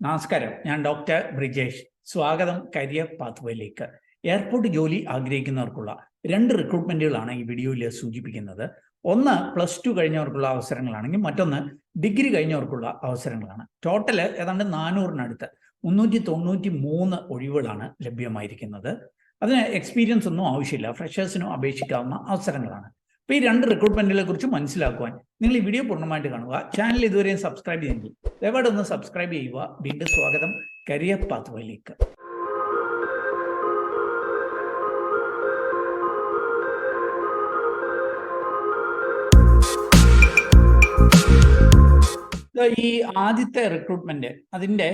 നമസ്കാരം, ഞാൻ ഡോക്ടർ ബ്രിജേഷ്. സ്വാഗതം കരിയർ പാത്വേയിലേക്ക്. എയർപോർട്ട് ജോലി ആഗ്രഹിക്കുന്നവർക്കുള്ള 2 റിക്രൂട്ട്മെന്റുകളാണ് ഈ വീഡിയോയിൽ സൂചിപ്പിക്കുന്നത്. ഒന്ന് +2 കഴിഞ്ഞവർക്കുള്ള അവസരങ്ങളാണെങ്കിൽ മറ്റൊന്ന് ഡിഗ്രി കഴിഞ്ഞവർക്കുള്ള അവസരങ്ങളാണ്. ടോട്ടൽ ഏതാണ്ട് 400-നടുത്ത് 393 ഒഴിവുകളാണ് ലഭ്യമായിരിക്കുന്നത്. അതിന് എക്സ്പീരിയൻസ് ഒന്നും ആവശ്യമില്ല, ഫ്രഷേഴ്സിനും അപേക്ഷിക്കാവുന്ന അവസരങ്ങളാണ്. അപ്പോൾ ഈ 2 റിക്രൂട്ട്മെന്റുകളെ കുറിച്ച് മനസ്സിലാക്കുവാൻ നിങ്ങൾ ഈ വീഡിയോ പൂർണ്ണമായിട്ട് കാണുക. ചാനൽ ഇതുവരെയും സബ്സ്ക്രൈബ് ചെയ്തെങ്കിൽ ദയവായിട്ട് ഒന്ന് സബ്സ്ക്രൈബ് ചെയ്യുക. വീണ്ടും സ്വാഗതം കരിയർ പാത്വേയിലേക്ക്. ഈ ആദ്യത്തെ റിക്രൂട്ട്മെന്റ് അതിന്റെ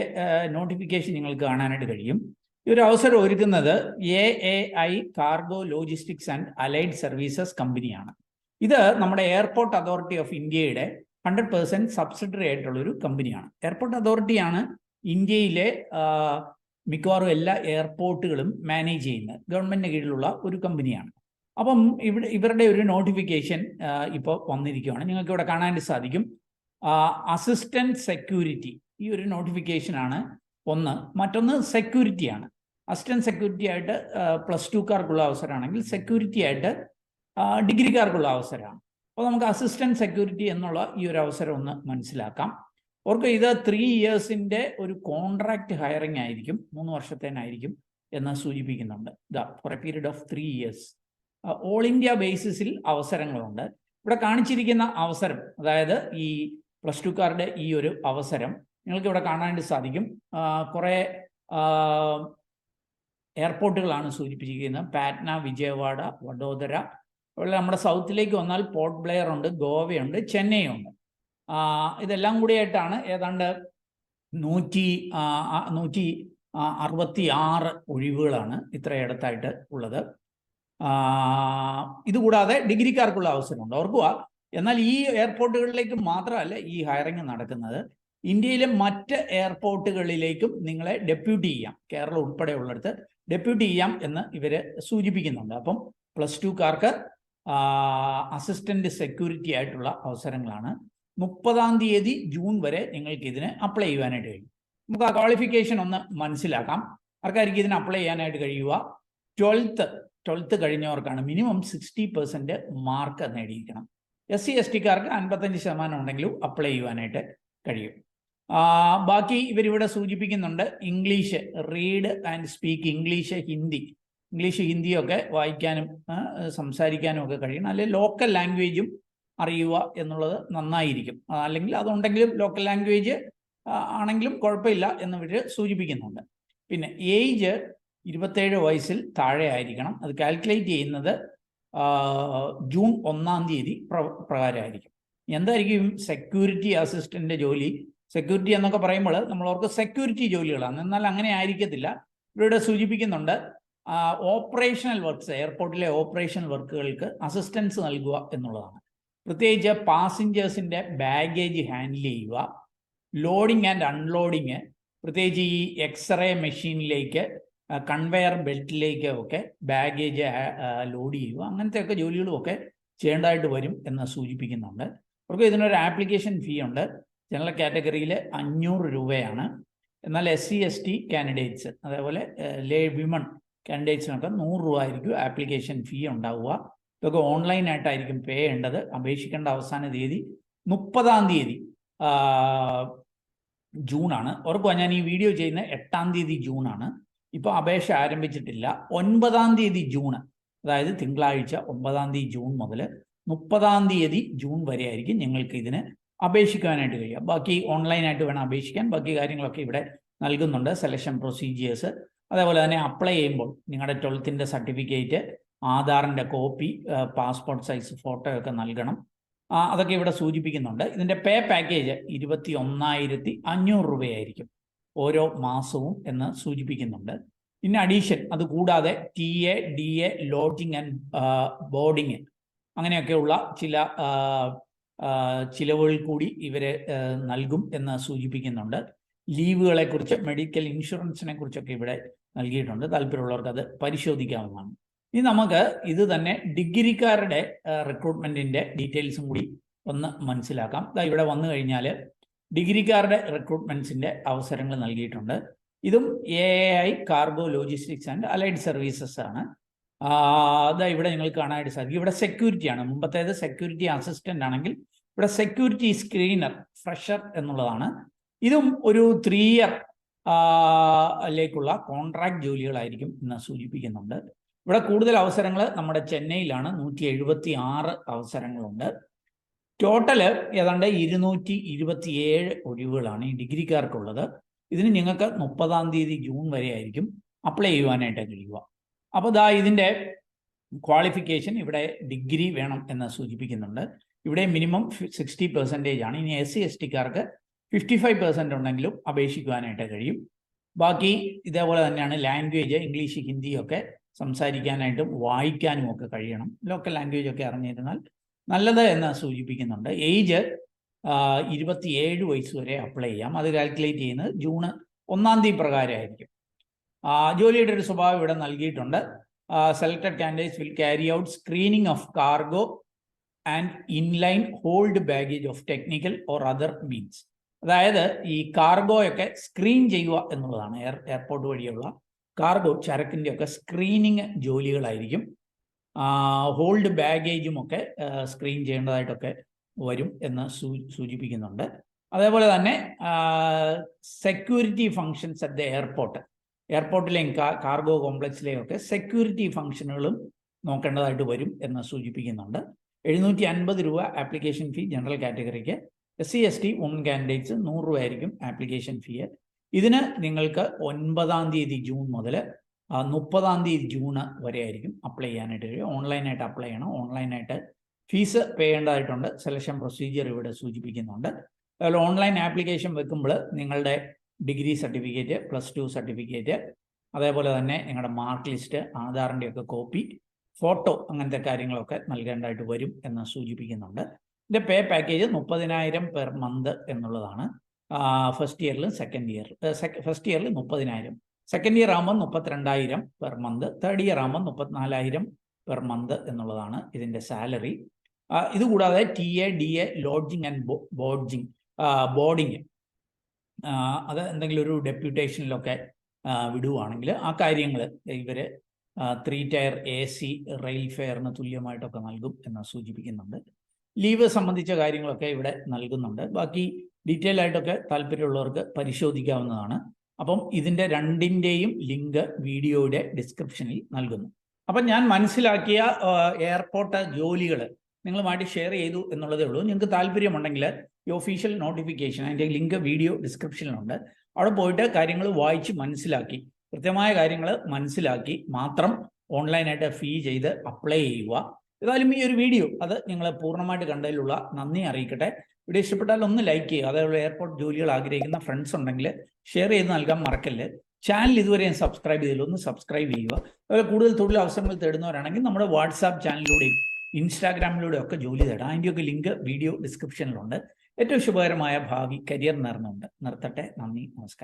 നോട്ടിഫിക്കേഷൻ നിങ്ങൾക്ക് കാണാനായിട്ട് കഴിയും. ഈ ഒരു അവസരം ഒരുക്കുന്നത് AAI cargo logistics and allied services കമ്പനിയാണ്. ഇത് നമ്മുടെ എയർപോർട്ട് അതോറിറ്റി ഓഫ് ഇന്ത്യയുടെ 100% സബ്സിഡറി ആയിട്ടുള്ള ഒരു കമ്പനിയാണ്. എയർപോർട്ട് അതോറിറ്റിയാണ് ഇന്ത്യയിലെ മിക്കവാറും എല്ലാ എയർപോർട്ടുകളും മാനേജ് ചെയ്യുന്നത്. ഗവൺമെന്റിന് കീഴിലുള്ള ഒരു കമ്പനിയാണ്. അപ്പം ഇവരുടെ ഒരു നോട്ടിഫിക്കേഷൻ ഇപ്പോൾ വന്നിരിക്കുകയാണ്. നിങ്ങൾക്ക് ഇവിടെ കാണാനായിട്ട് സാധിക്കും. അസിസ്റ്റന്റ് സെക്യൂരിറ്റി, ഈ ഒരു നോട്ടിഫിക്കേഷനാണ് ഒന്ന്. മറ്റൊന്ന് സെക്യൂരിറ്റിയാണ്. അസിസ്റ്റന്റ് സെക്യൂരിറ്റി ആയിട്ട് +2കാർക്കുള്ള അവസരമാണെങ്കിൽ സെക്യൂരിറ്റി ആയിട്ട് ഡിഗ്രിക്കാർക്കുള്ള അവസരമാണ്. അപ്പോൾ നമുക്ക് അസിസ്റ്റന്റ് സെക്യൂരിറ്റി എന്നുള്ള ഈ ഒരു അവസരം ഒന്ന് മനസ്സിലാക്കാം. അവർക്ക് ഇത് 3 ഇയേഴ്സിൻ്റെ ഒരു കോൺട്രാക്ട് ഹയറിംഗ് ആയിരിക്കും, 3 വർഷത്തേനായിരിക്കും എന്ന് സൂചിപ്പിക്കുന്നുണ്ട്. For a period of 3 years. All India ബേസിസിൽ അവസരങ്ങളുണ്ട്. ഇവിടെ കാണിച്ചിരിക്കുന്ന അവസരം, അതായത് ഈ +2കാരുടെ ഈ ഒരു അവസരം നിങ്ങൾക്ക് ഇവിടെ കാണാനായിട്ട് സാധിക്കും. കുറേ എയർപോർട്ടുകളാണ് സൂചിപ്പിച്ചിരിക്കുന്നത്. പാറ്റ്ന, വിജയവാഡ, വഡോദര. അതുപോലെ നമ്മുടെ സൗത്തിലേക്ക് വന്നാൽ പോർട്ട് ബ്ലെയർ ഉണ്ട്, ഗോവയുണ്ട്, ചെന്നൈ ഉണ്ട്. ഇതെല്ലാം കൂടിയായിട്ടാണ് ഏതാണ്ട് 166 ഒഴിവുകളാണ് ഇത്രയിടത്തായിട്ട് ഉള്ളത്. ഇതുകൂടാതെ ഡിഗ്രിക്കാർക്കുള്ള അവസരമുണ്ട്. ഓർക്കുക, എന്നാൽ ഈ എയർപോർട്ടുകളിലേക്ക് മാത്രമല്ല ഈ ഹയറിംഗ് നടക്കുന്നത്. ഇന്ത്യയിലെ മറ്റ് എയർപോർട്ടുകളിലേക്കും നിങ്ങളെ ഡെപ്യൂട്ടി ചെയ്യാം. കേരളം ഉൾപ്പെടെയുള്ളിടത്ത് ഡെപ്യൂട്ടി ചെയ്യാം എന്ന് ഇവർ സൂചിപ്പിക്കുന്നുണ്ട്. അപ്പം +2കാർക്ക് അസിസ്റ്റന്റ് സെക്യൂരിറ്റി ആയിട്ടുള്ള അവസരങ്ങളാണ്. 30-ാം തീയതി ജൂൺ വരെ നിങ്ങൾക്ക് ഇതിന് അപ്ലൈ ചെയ്യുവാനായിട്ട് കഴിയും. നമുക്ക് ആ ക്വാളിഫിക്കേഷൻ ഒന്ന് മനസ്സിലാക്കാം. ആർക്കായിരിക്കും ഇതിന് അപ്ലൈ ചെയ്യാനായിട്ട് കഴിയുക? 12th കഴിഞ്ഞവർക്കാണ്. Minimum 60% mark നേടിയിരിക്കണം. SC/STക്കാർക്ക് 55% ഉണ്ടെങ്കിലും അപ്ലൈ ചെയ്യുവാനായിട്ട് കഴിയും. ബാക്കി ഇവരിവിടെ സൂചിപ്പിക്കുന്നുണ്ട്. English, read and speak English, ഹിന്ദിയൊക്കെ വായിക്കാനും സംസാരിക്കാനും ഒക്കെ കഴിയണം. അല്ലെങ്കിൽ ലോക്കൽ ലാംഗ്വേജും അറിയുക എന്നുള്ളത് നന്നായിരിക്കും. അല്ലെങ്കിൽ അതുണ്ടെങ്കിലും ലോക്കൽ ലാംഗ്വേജ് ആണെങ്കിലും കുഴപ്പമില്ല എന്ന് ഇവർ സൂചിപ്പിക്കുന്നുണ്ട്. പിന്നെ ഏജ് 27 വയസ്സിൽ താഴെ ആയിരിക്കണം. അത് കാൽക്കുലേറ്റ് ചെയ്യുന്നത് ജൂൺ 1-ാം തീയതി പ്രകാരമായിരിക്കും. എന്തായിരിക്കും സെക്യൂരിറ്റി അസിസ്റ്റന്റ് ജോലി? സെക്യൂരിറ്റി എന്നൊക്കെ പറയുമ്പോൾ നമ്മളവർക്ക് സെക്യൂരിറ്റി ജോലികളാണ്. എന്നാൽ അങ്ങനെ ആയിരിക്കത്തില്ല. ഇവിടെ സൂചിപ്പിക്കുന്നുണ്ട് ഓപ്പറേഷണൽ വർക്ക്സ്, എയർപോർട്ടിലെ ഓപ്പറേഷണൽ വർക്കുകൾക്ക് അസിസ്റ്റൻസ് നൽകുക എന്നുള്ളതാണ്. പ്രത്യേകിച്ച് പാസഞ്ചേഴ്സിൻ്റെ ബാഗേജ് ഹാൻഡിൽ ചെയ്യുക, ലോഡിങ് ആൻഡ് അൺലോഡിങ്, പ്രത്യേകിച്ച് ഈ എക്സ്റേ മെഷീനിലേക്ക്, കൺവെയർ ബെൽറ്റിലേക്ക് ഒക്കെ ബാഗേജ് ലോഡ് ചെയ്യുക, അങ്ങനത്തെയൊക്കെ ജോലികളുമൊക്കെ ചെയ്യേണ്ടതായിട്ട് വരും എന്ന് സൂചിപ്പിക്കുന്നുണ്ട്. അവർക്ക് ഇതിനൊരു ആപ്ലിക്കേഷൻ ഫീ ഉണ്ട്. ജനറൽ കാറ്റഗറിയിൽ 500 രൂപയാണ്. എന്നാൽ SC/ST കാൻഡിഡേറ്റ്സ്, അതേപോലെ വിമൺ കാൻഡിഡേറ്റ്സിനൊക്കെ 100 രൂപ ആയിരിക്കും ആപ്ലിക്കേഷൻ ഫീ ഉണ്ടാവുക. ഇതൊക്കെ ഓൺലൈനായിട്ടായിരിക്കും പേ ചെയ്യേണ്ടത്. അപേക്ഷിക്കേണ്ട അവസാന തീയതി 30-ാം തീയതി ജൂണാണ്. ഓർക്കുക, ഞാൻ ഈ വീഡിയോ ചെയ്യുന്ന 8-ാം തീയതി ജൂണാണ്. ഇപ്പോൾ അപേക്ഷ ആരംഭിച്ചിട്ടില്ല. 9-ാം തീയതി ജൂൺ, അതായത് തിങ്കളാഴ്ച 9-ാം തീയതി ജൂൺ മുതൽ 30-ാം തീയതി ജൂൺ വരെ ആയിരിക്കും നിങ്ങൾക്ക് ഇതിന് അപേക്ഷിക്കാനായിട്ട് കഴിയുക. ബാക്കി ഓൺലൈനായിട്ട് വേണം അപേക്ഷിക്കാൻ. ബാക്കി കാര്യങ്ങളൊക്കെ ഇവിടെ നൽകുന്നുണ്ട്. സെലക്ഷൻ പ്രൊസീജിയേഴ്സ്, അതേപോലെ തന്നെ അപ്ലൈ ചെയ്യുമ്പോൾ നിങ്ങളുടെ 12th സർട്ടിഫിക്കറ്റ്, ആധാറിൻ്റെ കോപ്പി, പാസ്പോർട്ട് സൈസ് ഫോട്ടോയൊക്കെ നൽകണം. അതൊക്കെ ഇവിടെ സൂചിപ്പിക്കുന്നുണ്ട്. ഇതിൻ്റെ പേ പാക്കേജ് 21,500 രൂപയായിരിക്കും ഓരോ മാസവും എന്ന് സൂചിപ്പിക്കുന്നുണ്ട്. ഇൻ അഡീഷൻ അതുകൂടാതെ TA, DA, lodging and boarding, അങ്ങനെയൊക്കെയുള്ള ചില ചിലവുകൾ കൂടി ഇവർ നൽകും എന്ന് സൂചിപ്പിക്കുന്നുണ്ട്. ലീവുകളെക്കുറിച്ച്, മെഡിക്കൽ ഇൻഷുറൻസിനെ കുറിച്ചൊക്കെ ഇവിടെ നൽകിയിട്ടുണ്ട്. താല്പര്യമുള്ളവർക്ക് അത് പരിശോധിക്കാവുന്നതാണ്. ഇനി നമുക്ക് ഇത് തന്നെ ഡിഗ്രിക്കാരുടെ റിക്രൂട്ട്മെൻറ്റിൻ്റെ ഡീറ്റെയിൽസും കൂടി ഒന്ന് മനസ്സിലാക്കാം. ഇവിടെ വന്നു കഴിഞ്ഞാൽ ഡിഗ്രിക്കാരുടെ റിക്രൂട്ട്മെന്റ്സിന്റെ അവസരങ്ങൾ നൽകിയിട്ടുണ്ട്. ഇതും AI cargo logistics and allied services ആണ്. അതാ ഇവിടെ നിങ്ങൾക്ക് കാണാനായിട്ട് സാധിക്കും. ഇവിടെ സെക്യൂരിറ്റി ആണ്. മുമ്പത്തേത് സെക്യൂരിറ്റി അസിസ്റ്റന്റ് ആണെങ്കിൽ ഇവിടെ സെക്യൂരിറ്റി സ്ക്രീനർ ഫ്രഷർ എന്നുള്ളതാണ്. ഇതും ഒരു 3 ഇയർ ലേക്കുള്ള കോൺട്രാക്ട് ജോലികളായിരിക്കും എന്ന് സൂചിപ്പിക്കുന്നുണ്ട്. ഇവിടെ കൂടുതൽ അവസരങ്ങൾ നമ്മുടെ ചെന്നൈയിലാണ്. 176 അവസരങ്ങളുണ്ട്. ടോട്ടല് ഏതാണ്ട് 227 ഒഴിവുകളാണ് ഈ ഡിഗ്രിക്കാർക്കുള്ളത്. ഇതിന് നിങ്ങൾക്ക് 30-ാം തീയതി ജൂൺ വരെ ആയിരിക്കും അപ്ലൈ ചെയ്യുവാനായിട്ട് കഴിയുക. അപ്പോൾ ഇതിൻ്റെ ക്വാളിഫിക്കേഷൻ ഇവിടെ ഡിഗ്രി വേണം എന്ന് സൂചിപ്പിക്കുന്നുണ്ട്. ഇവിടെ മിനിമം 60% ആണ്. ഇനി SC/STക്കാർക്ക് 55% ഉണ്ടെങ്കിലും അപേക്ഷിക്കുവാനായിട്ട് കഴിയും. ബാക്കി ഇതേപോലെ തന്നെയാണ്. ലാംഗ്വേജ് ഇംഗ്ലീഷ്, ഹിന്ദിയൊക്കെ സംസാരിക്കാനായിട്ടും വായിക്കാനും ഒക്കെ കഴിയണം. ലോക്കൽ ലാംഗ്വേജ് ഒക്കെ അറിഞ്ഞിരുന്നാൽ നല്ലത് എന്ന് സൂചിപ്പിക്കുന്നുണ്ട്. ഏജ് 27 വയസ്സ് വരെ അപ്ലൈ ചെയ്യാം. അത് കാൽക്കുലേറ്റ് ചെയ്യുന്നത് ജൂൺ 1-ാം തീയതി പ്രകാരമായിരിക്കും. ജോലിയുടെ ഒരു സ്വഭാവം ഇവിടെ നൽകിയിട്ടുണ്ട്. Selected candidates will carry out screening of cargo and inline hold baggage of technical or other means. അതായത് ഈ കാർഗോയൊക്കെ സ്ക്രീൻ ചെയ്യുക എന്നുള്ളതാണ്. എയർപോർട്ട് വഴിയുള്ള കാർഗോ ചരക്കിൻ്റെ ഒക്കെ സ്ക്രീനിങ് ജോലികളായിരിക്കും. ഹോൾഡ് ബാഗേജും ഒക്കെ സ്ക്രീൻ ചെയ്യേണ്ടതായിട്ടൊക്കെ വരും എന്ന് സൂചിപ്പിക്കുന്നുണ്ട്. അതേപോലെ തന്നെ സെക്യൂരിറ്റി ഫങ്ഷൻസ് അറ്റ് ദ എയർപോർട്ടിലെയും കാർഗോ കോംപ്ലക്സിലെയും ഒക്കെ സെക്യൂരിറ്റി ഫങ്ഷനുകളും നോക്കേണ്ടതായിട്ട് വരും എന്ന് സൂചിപ്പിക്കുന്നുണ്ട്. 750 രൂപ ആപ്ലിക്കേഷൻ ഫീ ജനറൽ കാറ്റഗറിക്ക്. SC/ST വുമൺ കാൻഡിഡേറ്റ്സ് 100 രൂപ ആയിരിക്കും ആപ്ലിക്കേഷൻ ഫീ. ഇതിന് നിങ്ങൾക്ക് 9-ാം തീയതി ജൂൺ മുതൽ 30-ാം തീയതി ജൂൺ വരെ ആയിരിക്കും അപ്ലൈ ചെയ്യാനായിട്ട് കഴിയും. ഓൺലൈനായിട്ട് അപ്ലൈ ചെയ്യണം. ഓൺലൈനായിട്ട് ഫീസ് പേ ചെയ്യേണ്ടതായിട്ടുണ്ട്. സെലക്ഷൻ പ്രൊസീജിയർ ഇവിടെ സൂചിപ്പിക്കുന്നുണ്ട്. അതുപോലെ ഓൺലൈൻ ആപ്ലിക്കേഷൻ വെക്കുമ്പോൾ നിങ്ങളുടെ ഡിഗ്രി സർട്ടിഫിക്കറ്റ്, +2 സർട്ടിഫിക്കറ്റ്, അതേപോലെ തന്നെ നിങ്ങളുടെ മാർക്ക് ലിസ്റ്റ്, ആധാറിൻ്റെ ഒക്കെ കോപ്പി, ഫോട്ടോ, അങ്ങനത്തെ കാര്യങ്ങളൊക്കെ നൽകേണ്ടതായിട്ട് വരും എന്ന് സൂചിപ്പിക്കുന്നുണ്ട്. ഇതിൻ്റെ പേ പാക്കേജ് 30,000 പെർ മന്ത് എന്നുള്ളതാണ്. ഫസ്റ്റ് ഇയറിലും സെക്കൻഡ് ഇയർ. ഫസ്റ്റ് ഇയറിൽ 30,000, സെക്കൻഡ് ഇയർ ആകുമ്പോൾ 32,000 പെർ മന്ത്, തേർഡ് ഇയർ ആകുമ്പോൾ 34,000 പെർ മന്ത് എന്നുള്ളതാണ് ഇതിൻ്റെ സാലറി. ഇതുകൂടാതെ TA, DA, lodging and boarding അത് എന്തെങ്കിലും ഒരു ഡെപ്യൂട്ടേഷനിലൊക്കെ വിടുവാണെങ്കിൽ ആ കാര്യങ്ങൾ ഇവർ 3 ടയർ AC റെയിൽ ഫെയറിന് തുല്യമായിട്ടൊക്കെ നൽകും എന്ന് സൂചിപ്പിക്കുന്നുണ്ട്. ലീവ് സംബന്ധിച്ച കാര്യങ്ങളൊക്കെ ഇവിടെ നൽകുന്നുണ്ട്. ബാക്കി ഡീറ്റെയിൽ ആയിട്ടൊക്കെ താല്പര്യമുള്ളവർക്ക് പരിശോധിക്കാവുന്നതാണ്. അപ്പം ഇതിൻ്റെ രണ്ടിൻ്റെയും ലിങ്ക് വീഡിയോയുടെ ഡിസ്ക്രിപ്ഷനിൽ നൽകുന്നു. അപ്പം ഞാൻ മനസ്സിലാക്കിയ എയർപോർട്ട് ജോലികൾ നിങ്ങളുമായിട്ട് ഷെയർ ചെയ്തു എന്നുള്ളതേ ഉള്ളൂ. നിങ്ങൾക്ക് താല്പര്യമുണ്ടെങ്കിൽ ഈ ഒഫീഷ്യൽ നോട്ടിഫിക്കേഷൻ അതിൻ്റെ ലിങ്ക് വീഡിയോ ഡിസ്ക്രിപ്ഷനിലുണ്ട്. അവിടെ പോയിട്ട് കാര്യങ്ങൾ വായിച്ച് മനസ്സിലാക്കി, കൃത്യമായ കാര്യങ്ങൾ മനസ്സിലാക്കി മാത്രം ഓൺലൈനായിട്ട് ഫീ ചെയ്ത് അപ്ലൈ ചെയ്യുക. ഏതായാലും ഈ ഒരു വീഡിയോ അത് നിങ്ങൾ പൂർണ്ണമായിട്ട് കണ്ടതിലുള്ള നന്ദി അറിയിക്കട്ടെ. വീഡിയോ ഇഷ്ടപ്പെട്ടാൽ ഒന്ന് ലൈക്ക് ചെയ്യുക. അതേപോലെ എയർപോർട്ട് ജോലികൾ ആഗ്രഹിക്കുന്ന ഫ്രണ്ട്സ് ഉണ്ടെങ്കിൽ ഷെയർ ചെയ്ത് നൽകാൻ മറക്കല്ല്. ചാനൽ ഇതുവരെയും സബ്സ്ക്രൈബ് ചെയ്തില്ല, ഒന്ന് സബ്സ്ക്രൈബ് ചെയ്യുക. അതുപോലെ കൂടുതൽ തൊഴിൽ അവസരങ്ങൾ തേടുന്നവരാണെങ്കിൽ നമ്മുടെ വാട്സാപ്പ് ചാനലിലൂടെയും ഇൻസ്റ്റാഗ്രാമിലൂടെയും ഒക്കെ ജോലി തേടാം. അതിൻ്റെയൊക്കെ ലിങ്ക് വീഡിയോ ഡിസ്ക്രിപ്ഷനിലുണ്ട്. ഏറ്റവും ശുഭകരമായ ഭാവി കരിയർ നേർന്നുകൊണ്ട് നിർത്തട്ടെ. നന്ദി, നമസ്കാരം.